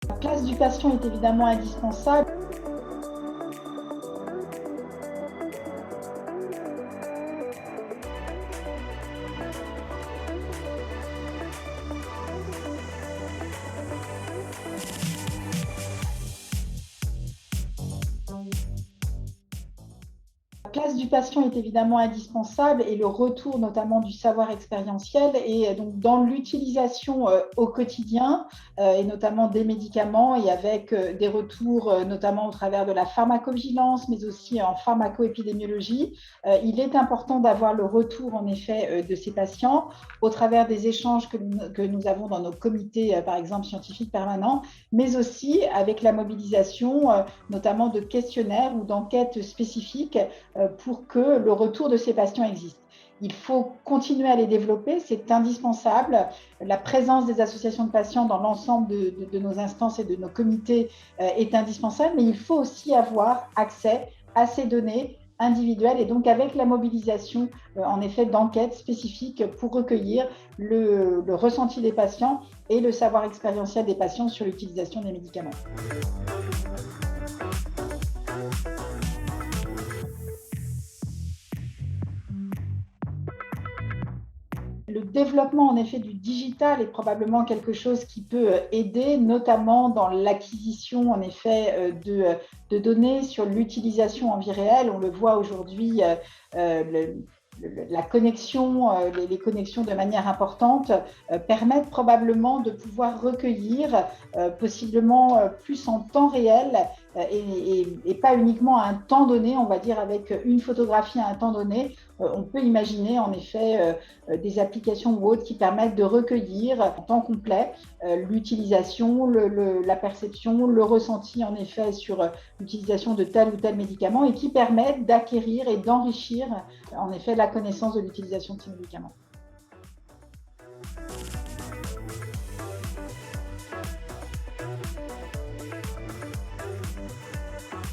La place du patient est évidemment indispensable. La place du patient est évidemment indispensable et le retour notamment du savoir expérientiel et donc dans l'utilisation au quotidien et notamment des médicaments et avec des retours notamment au travers de la pharmacovigilance mais aussi en pharmacoépidémiologie, il est important d'avoir le retour en effet de ces patients au travers des échanges que nous avons dans nos comités par exemple scientifiques permanents, mais aussi avec la mobilisation notamment de questionnaires ou d'enquêtes spécifiques pour que le retour de ces patients existe. Il faut continuer à les développer, c'est indispensable. La présence des associations de patients dans l'ensemble de nos instances et de nos comités est indispensable, mais il faut aussi avoir accès à ces données individuelles et donc avec la mobilisation en effet d'enquêtes spécifiques pour recueillir le ressenti des patients et le savoir expérientiel des patients sur l'utilisation des médicaments. Le développement en effet du digital est probablement quelque chose qui peut aider, notamment dans l'acquisition en effet de données sur l'utilisation en vie réelle. On le voit aujourd'hui, la connexion, les connexions de manière importante permettent probablement de pouvoir recueillir possiblement plus en temps réel et pas uniquement à un temps donné, on va dire avec une photographie à un temps donné. On peut imaginer en effet des applications ou autres qui permettent de recueillir en temps complet l'utilisation, la perception, le ressenti en effet sur l'utilisation de tel ou tel médicament et qui permettent d'acquérir et d'enrichir en effet la connaissance de l'utilisation de ces médicaments.